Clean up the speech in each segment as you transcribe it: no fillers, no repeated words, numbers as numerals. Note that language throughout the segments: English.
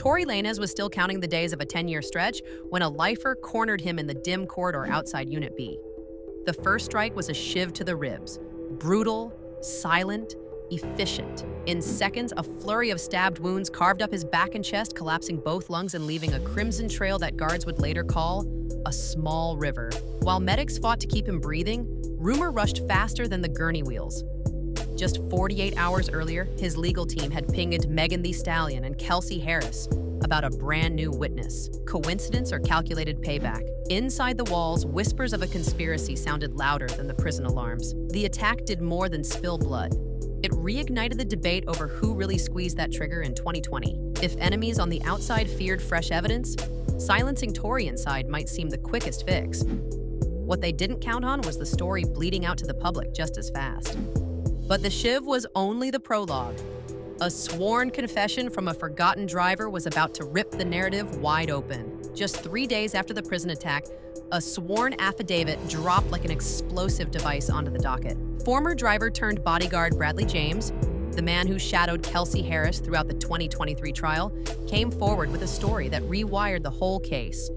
Tory Lanez was still counting the days of a 10-year stretch when a lifer cornered him in the dim corridor outside Unit B. The first strike was a shiv to the ribs. Brutal, silent, efficient. In seconds, a flurry of stabbed wounds carved up his back and chest, collapsing both lungs and leaving a crimson trail that guards would later call a small river. While medics fought to keep him breathing, rumor rushed faster than the gurney wheels. Just 48 hours earlier, his legal team had pinged Thee Stallion and Kelsey Harris about a brand new witness. Coincidence or calculated payback? Inside the walls, whispers of a conspiracy sounded louder than the prison alarms. The attack did more than spill blood. It reignited the debate over who really squeezed that trigger in 2020. If enemies on the outside feared fresh evidence, silencing Tory inside might seem the quickest fix. What they didn't count on was the story bleeding out to the public just as fast. But the shiv was only the prologue. A sworn confession from a forgotten driver was about to rip the narrative wide open. Just 3 days after the prison attack, a sworn affidavit dropped like an explosive device onto the docket. Former driver turned bodyguard Bradley James, the man who shadowed Kelsey Harris throughout the 2023 trial, came forward with a story that rewired the whole case.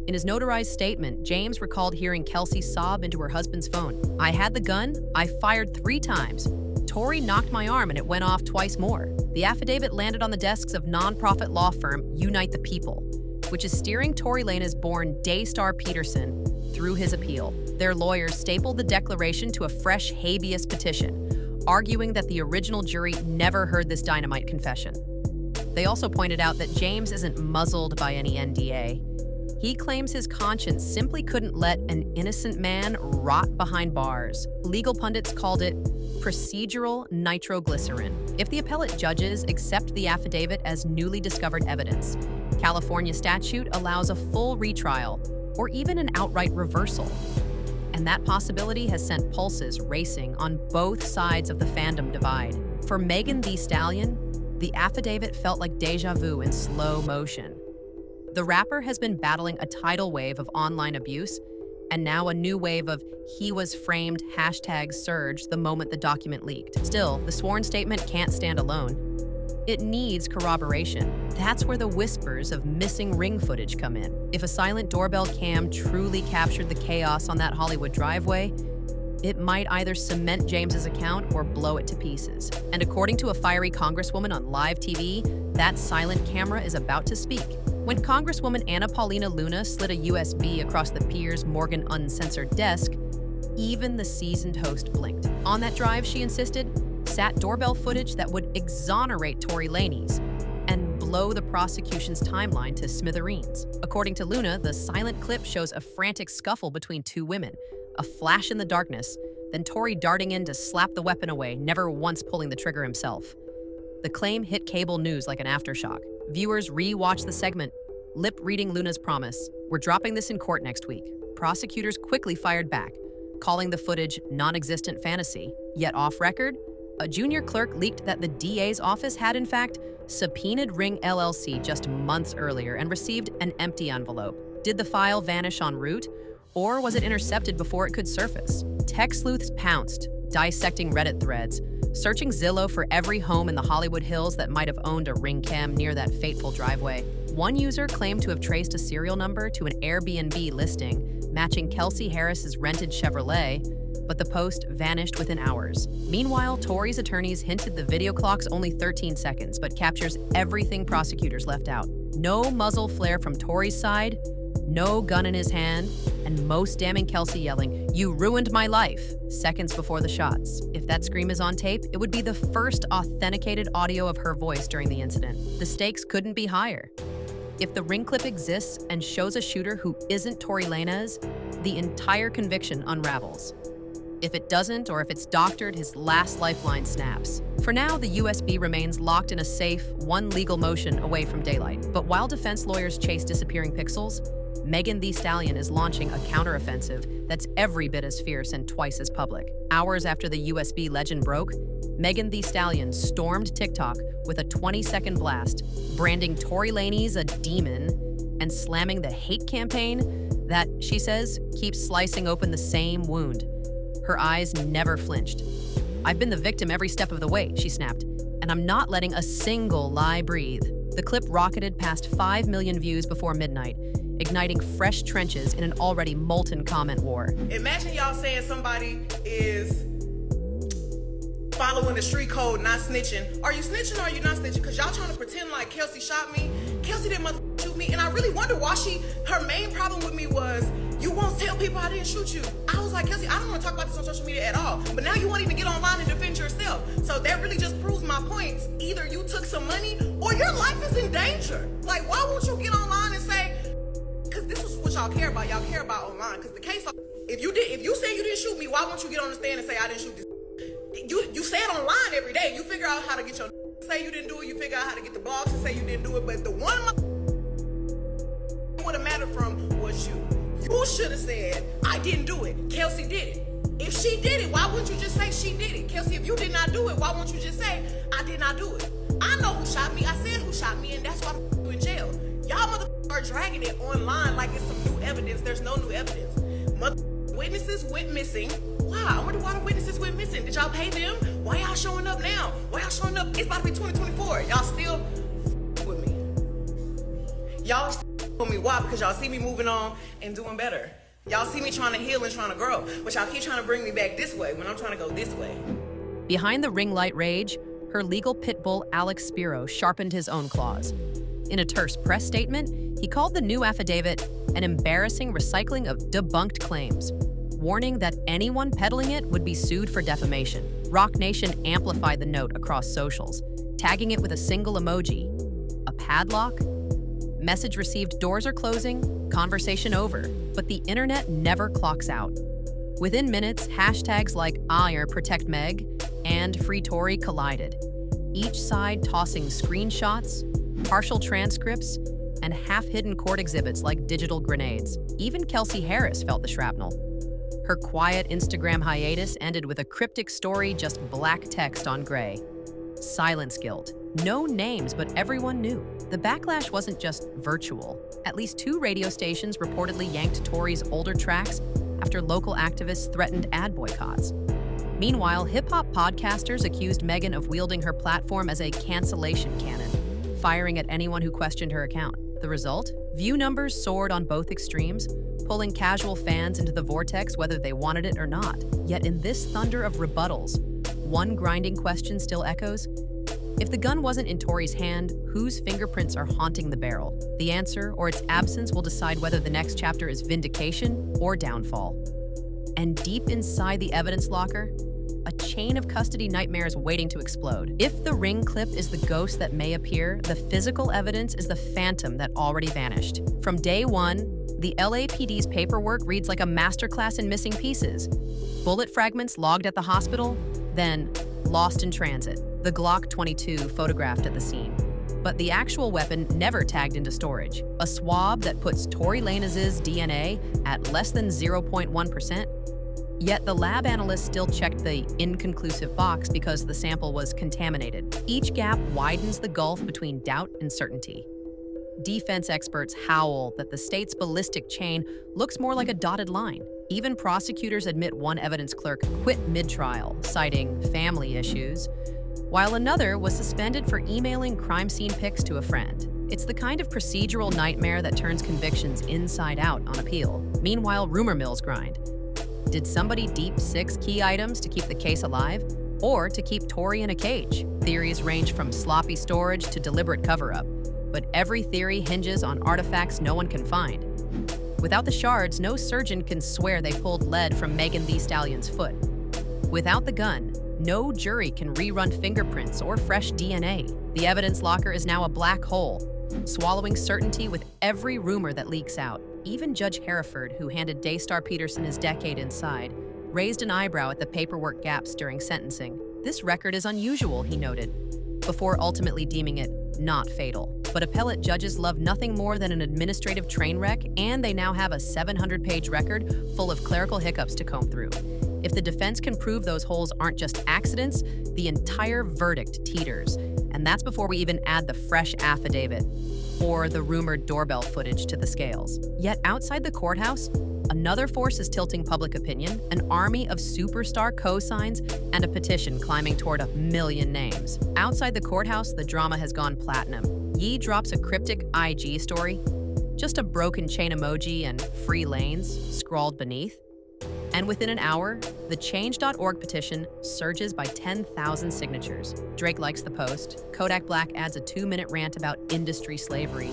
In his notarized statement, James recalled hearing Kelsey sob into her husband's phone. "I had the gun, I fired 3 times. Tory knocked my arm and it went off twice more." The affidavit landed on the desks of nonprofit law firm Unite the People, which is steering Tory Lanez-born Daystar Peterson through his appeal. Their lawyers stapled the declaration to a fresh habeas petition, arguing that the original jury never heard this dynamite confession. They also pointed out that James isn't muzzled by any NDA. He claims his conscience simply couldn't let an innocent man rot behind bars. Legal pundits called it procedural nitroglycerin. If the appellate judges accept the affidavit as newly discovered evidence, California statute allows a full retrial or even an outright reversal. And that possibility has sent pulses racing on both sides of the fandom divide. For Thee Stallion, the affidavit felt like deja vu in slow motion. The rapper has been battling a tidal wave of online abuse, and now a new wave of "he was framed" hashtags surged the moment the document leaked. Still, the sworn statement can't stand alone. It needs corroboration. That's where the whispers of missing ring footage come in. If a silent doorbell cam truly captured the chaos on that Hollywood driveway, it might either cement James's account or blow it to pieces. And according to a fiery Congresswoman on live TV, that silent camera is about to speak. When Congresswoman Anna Paulina Luna slid a USB across the Piers Morgan uncensored desk, even the seasoned host blinked. On that drive, she insisted, sat doorbell footage that would exonerate Tory Lanez and blow the prosecution's timeline to smithereens. According to Luna, the silent clip shows a frantic scuffle between 2 women, a flash in the darkness, then Tory darting in to slap the weapon away, never once pulling the trigger himself. The claim hit cable news like an aftershock. Viewers re-watched the segment, lip-reading Luna's promise. "We're dropping this in court next week." Prosecutors quickly fired back, calling the footage non-existent fantasy. Yet off-record, a junior clerk leaked that the DA's office had, in fact, subpoenaed Ring LLC just months earlier and received an empty envelope. Did the file vanish en route, or was it intercepted before it could surface? Tech sleuths pounced, dissecting Reddit threads, searching Zillow for every home in the Hollywood Hills that might have owned a ring cam near that fateful driveway. One user claimed to have traced a serial number to an Airbnb listing matching Kelsey Harris's rented Chevrolet, but the post vanished within hours. Meanwhile, Tory's attorneys hinted the video clock's only 13 seconds, but captures everything prosecutors left out. No muzzle flare from Tory's side, no gun in his hand, and most damning Kelsey yelling, "You ruined my life," seconds before the shots. If that scream is on tape, it would be the first authenticated audio of her voice during the incident. The stakes couldn't be higher. If the ring clip exists and shows a shooter who isn't Tory Lanez, the entire conviction unravels. If it doesn't, or if it's doctored, his last lifeline snaps. For now, the USB remains locked in a safe, one legal motion away from daylight. But while defense lawyers chase disappearing pixels, Thee Stallion is launching a counteroffensive that's every bit as fierce and twice as public. Hours after the USB legend broke, Thee Stallion stormed TikTok with a 20-second blast, branding Tory Lanez a demon and slamming the hate campaign that, she says, keeps slicing open the same wound. Her eyes never flinched. "I've been the victim every step of the way," she snapped, "and I'm not letting a single lie breathe." The clip rocketed past 5 million views before midnight, igniting fresh trenches in an already molten comment war. Imagine y'all saying somebody is following the street code, not snitching. Are you snitching or are you not snitching? Because y'all trying to pretend like Kelsey shot me. Kelsey didn't shoot me. And I really wonder why her main problem with me was, you won't tell people I didn't shoot you. I was like, Kelsey, I don't want to talk about this on social media at all. But now you won't even get online and defend yourself. So that really just proves my points. Either you took some money or your life is in danger. Like, why won't you get online and say, because this is what y'all care about. Y'all care about online. Because the case, if you say you didn't shoot me, why won't you get on the stand and say I didn't shoot this? You say it online every day. You figure out how to get your say you didn't do it. You figure out how to get the blogs to say you didn't do it. But the one would have mattered from was you. You should have said, I didn't do it. Kelsey did it. If she did it, why wouldn't you just say she did it? Kelsey, if you did not do it, why won't you just say, I did not do it? I know who shot me. I said who shot me, and that's why I'm in jail. Y'all motherfuckers are dragging it online like it's some new evidence. There's no new evidence. Witnesses went missing. Why? I wonder why the witnesses went missing. Did y'all pay them? Why y'all showing up now? Why y'all showing up? It's about to be 2024. Y'all still with me. Y'all with me. Why? Because y'all see me moving on and doing better. Y'all see me trying to heal and trying to grow. But y'all keep trying to bring me back this way when I'm trying to go this way. Behind the ring light rage, her legal pit bull Alex Spiro sharpened his own claws. In a terse press statement, he called the new affidavit an embarrassing recycling of debunked claims, warning that anyone peddling it would be sued for defamation. Rock Nation amplified the note across socials, tagging it with a single emoji. A padlock? Message received, doors are closing, conversation over. But the internet never clocks out. Within minutes, hashtags like ire protect Meg and free Tory collided, each side tossing screenshots, partial transcripts, and half-hidden court exhibits like digital grenades. Even Kelsey Harris felt the shrapnel. Her quiet Instagram hiatus ended with a cryptic story, just black text on gray. Silence guilt. No names, but everyone knew. The backlash wasn't just virtual. At least 2 radio stations reportedly yanked Tory's older tracks after local activists threatened ad boycotts. Meanwhile, hip-hop podcasters accused Megan of wielding her platform as a cancellation cannon, firing at anyone who questioned her account. The result? View numbers soared on both extremes, pulling casual fans into the vortex whether they wanted it or not. Yet in this thunder of rebuttals, one grinding question still echoes. If the gun wasn't in Tory's hand, whose fingerprints are haunting the barrel? The answer, or its absence, will decide whether the next chapter is vindication or downfall. And deep inside the evidence locker, a chain of custody nightmares waiting to explode. If the ring clip is the ghost that may appear, the physical evidence is the phantom that already vanished. From day one, the LAPD's paperwork reads like a masterclass in missing pieces. Bullet fragments logged at the hospital, then lost in transit. The Glock 22 photographed at the scene. But the actual weapon never tagged into storage. A swab that puts Tory Lanez's DNA at less than 0.1%. Yet the lab analysts still checked the inconclusive box because the sample was contaminated. Each gap widens the gulf between doubt and certainty. Defense experts howl that the state's ballistic chain looks more like a dotted line. Even prosecutors admit one evidence clerk quit mid-trial, citing family issues, while another was suspended for emailing crime scene pics to a friend. It's the kind of procedural nightmare that turns convictions inside out on appeal. Meanwhile, rumor mills grind. Did somebody deep 6 key items to keep the case alive, or to keep Tory in a cage? Theories range from sloppy storage to deliberate cover-up, but every theory hinges on artifacts no one can find. Without the shards, no surgeon can swear they pulled lead from Thee Stallion's foot. Without the gun, no jury can rerun fingerprints or fresh DNA. The evidence locker is now a black hole, swallowing certainty with every rumor that leaks out. Even Judge Hereford, who handed Daystar Peterson his decade inside, raised an eyebrow at the paperwork gaps during sentencing. This record is unusual, he noted, before ultimately deeming it not fatal. But appellate judges love nothing more than an administrative train wreck, and they now have a 700-page record full of clerical hiccups to comb through. If the defense can prove those holes aren't just accidents, the entire verdict teeters. And that's before we even add the fresh affidavit or the rumored doorbell footage to the scales. Yet outside the courthouse, another force is tilting public opinion, an army of superstar cosigns and a petition climbing toward 1 million names. Outside the courthouse, the drama has gone platinum. Yee drops a cryptic IG story, just a broken chain emoji and free lanes scrawled beneath. And within an hour, the change.org petition surges by 10,000 signatures. Drake likes the post. Kodak Black adds a 2-minute rant about industry slavery.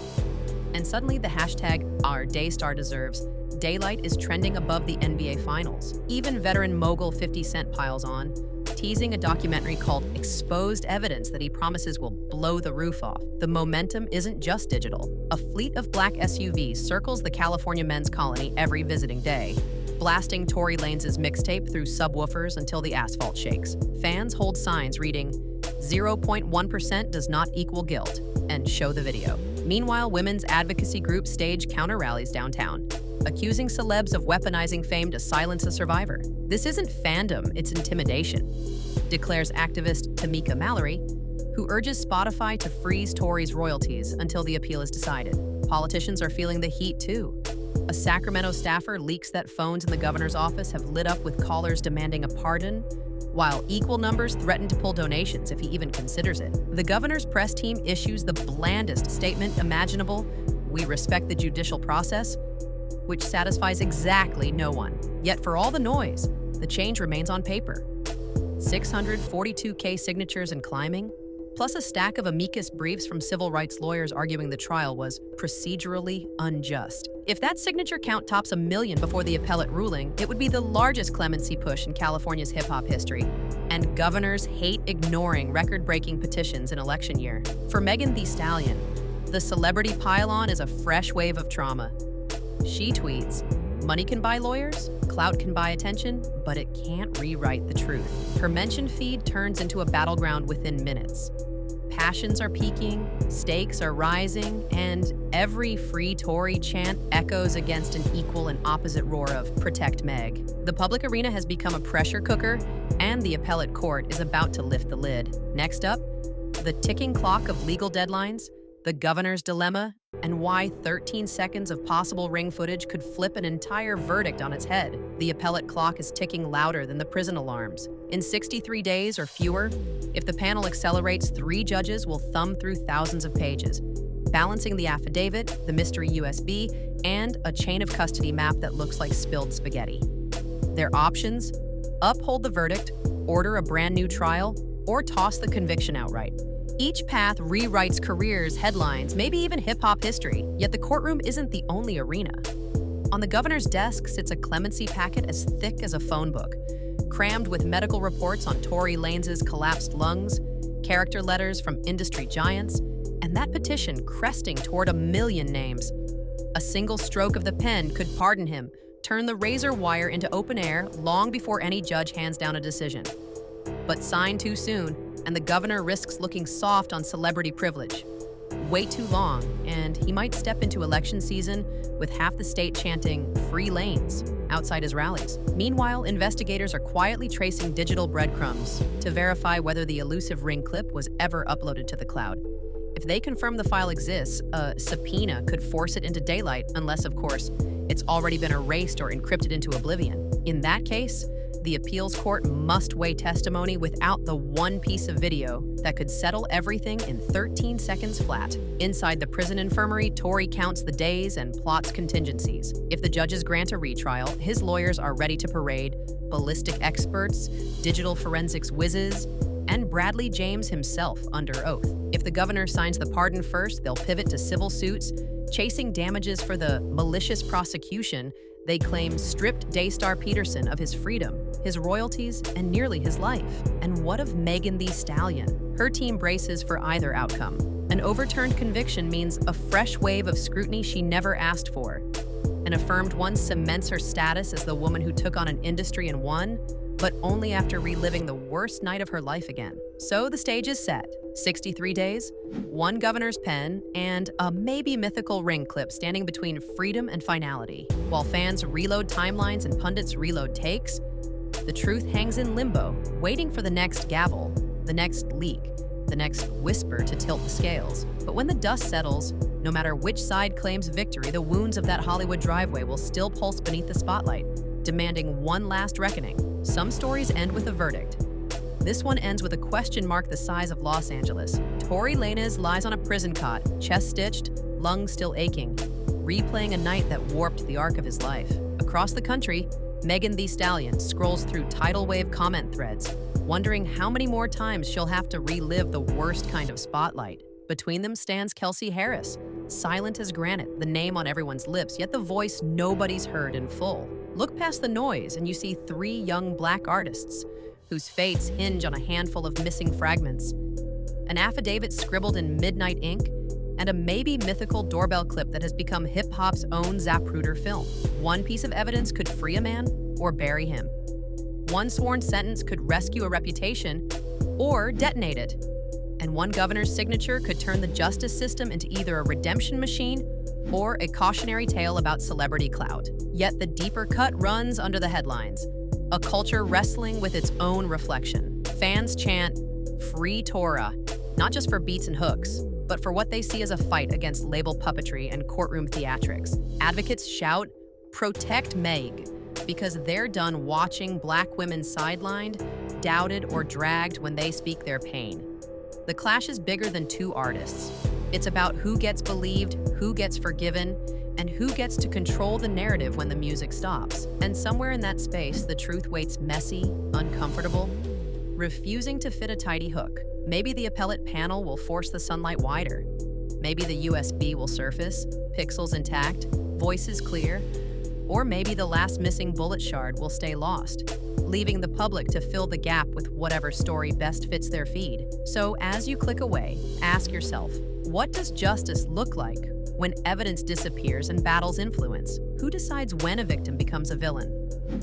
And suddenly the hashtag #OurDaystarDeserves daylight is trending above the NBA Finals. Even veteran mogul 50 Cent piles on, teasing a documentary called Exposed Evidence that he promises will blow the roof off. The momentum isn't just digital. A fleet of black SUVs circles the California men's colony every visiting day, blasting Tory Lanez' mixtape through subwoofers until the asphalt shakes. Fans hold signs reading, 0.1% does not equal guilt, and show the video. Meanwhile, women's advocacy groups stage counter-rallies downtown, accusing celebs of weaponizing fame to silence a survivor. This isn't fandom, it's intimidation, declares activist Tamika Mallory, who urges Spotify to freeze Tory's royalties until the appeal is decided. Politicians are feeling the heat too. A Sacramento staffer leaks that phones in the governor's office have lit up with callers demanding a pardon, while equal numbers threaten to pull donations if he even considers it. The governor's press team issues the blandest statement imaginable, "We respect the judicial process," which satisfies exactly no one. Yet for all the noise, the change remains on paper. 642K signatures and climbing, plus a stack of amicus briefs from civil rights lawyers arguing the trial was procedurally unjust. If that signature count tops 1 million before the appellate ruling, it would be the largest clemency push in California's hip-hop history. And governors hate ignoring record-breaking petitions in election year. For Thee Stallion, the celebrity pile-on is a fresh wave of trauma. She tweets, "Money can buy lawyers, clout can buy attention, but it can't rewrite the truth." Her mention feed turns into a battleground within minutes. Passions are peaking, stakes are rising, and every free Tory chant echoes against an equal and opposite roar of "Protect Meg." The public arena has become a pressure cooker, and the appellate court is about to lift the lid. Next up, the ticking clock of legal deadlines, the governor's dilemma, and why 13 seconds of possible ring footage could flip an entire verdict on its head. The appellate clock is ticking louder than the prison alarms. In 63 days or fewer, if the panel accelerates, 3 judges will thumb through thousands of pages, balancing the affidavit, the mystery USB, and a chain of custody map that looks like spilled spaghetti. Their options: uphold the verdict, order a brand new trial, or toss the conviction outright. Each path rewrites careers, headlines, maybe even hip-hop history, yet the courtroom isn't the only arena. On the governor's desk sits a clemency packet as thick as a phone book, crammed with medical reports on Tory Lanez's collapsed lungs, character letters from industry giants, and that petition cresting toward 1 million names. A single stroke of the pen could pardon him, turn the razor wire into open air long before any judge hands down a decision. But signed too soon, and the governor risks looking soft on celebrity privilege. Wait too long, and he might step into election season with half the state chanting "free lanes" outside his rallies. Meanwhile, investigators are quietly tracing digital breadcrumbs to verify whether the elusive ring clip was ever uploaded to the cloud. If they confirm the file exists, a subpoena could force it into daylight, unless, of course, it's already been erased or encrypted into oblivion. In that case, the appeals court must weigh testimony without the one piece of video that could settle everything in 13 seconds flat. Inside the prison infirmary, Tory counts the days and plots contingencies. If the judges grant a retrial, his lawyers are ready to parade ballistic experts, digital forensics whizzes, and Bradley James himself under oath. If the governor signs the pardon first, they'll pivot to civil suits, chasing damages for the malicious prosecution they claim stripped Daystar Peterson of his freedom, his royalties, and nearly his life. And what of Thee Stallion? Her team braces for either outcome. An overturned conviction means a fresh wave of scrutiny she never asked for. An affirmed one cements her status as the woman who took on an industry and won, but only after reliving the worst night of her life again. So the stage is set. 63 days, 1 governor's pen, and a maybe mythical ring clip standing between freedom and finality. While fans reload timelines and pundits reload takes, the truth hangs in limbo, waiting for the next gavel, the next leak, the next whisper to tilt the scales. But when the dust settles, no matter which side claims victory, the wounds of that Hollywood driveway will still pulse beneath the spotlight, demanding one last reckoning. Some stories end with a verdict. This one ends with a question mark the size of Los Angeles. Tory Lanez lies on a prison cot, chest stitched, lungs still aching, replaying a night that warped the arc of his life. Across the country, Thee Stallion scrolls through tidal wave comment threads, wondering how many more times she'll have to relive the worst kind of spotlight. Between them stands Kelsey Harris, silent as granite, the name on everyone's lips, yet the voice nobody's heard in full. Look past the noise and you see 3 young Black artists whose fates hinge on a handful of missing fragments, an affidavit scribbled in midnight ink, and a maybe mythical doorbell clip that has become hip-hop's own Zapruder film. One piece of evidence could free a man or bury him. One sworn sentence could rescue a reputation or detonate it. And one governor's signature could turn the justice system into either a redemption machine or a cautionary tale about celebrity clout. Yet the deeper cut runs under the headlines, a culture wrestling with its own reflection. Fans chant, "Free Torah," not just for beats and hooks, but for what they see as a fight against label puppetry and courtroom theatrics. Advocates shout, "Protect Meg," because they're done watching Black women sidelined, doubted, or dragged when they speak their pain. The clash is bigger than 2 artists. It's about who gets believed, who gets forgiven, and who gets to control the narrative when the music stops. And somewhere in that space, the truth waits messy, uncomfortable, refusing to fit a tidy hook. Maybe the appellate panel will force the sunlight wider. Maybe the USB will surface, pixels intact, voices clear. Or maybe the last missing bullet shard will stay lost, leaving the public to fill the gap with whatever story best fits their feed. So as you click away, ask yourself, what does justice look like when evidence disappears and battles influence? Who decides when a victim becomes a villain?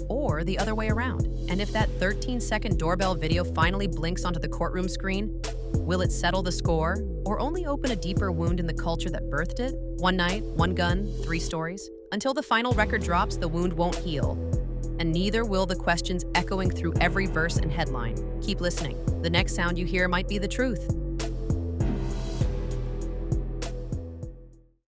Or the other way around? And if that 13-second doorbell video finally blinks onto the courtroom screen, will it settle the score or only open a deeper wound in the culture that birthed it? One night, one gun, 3 stories. Until the final record drops, the wound won't heal. And neither will the questions echoing through every verse and headline. Keep listening. The next sound you hear might be the truth.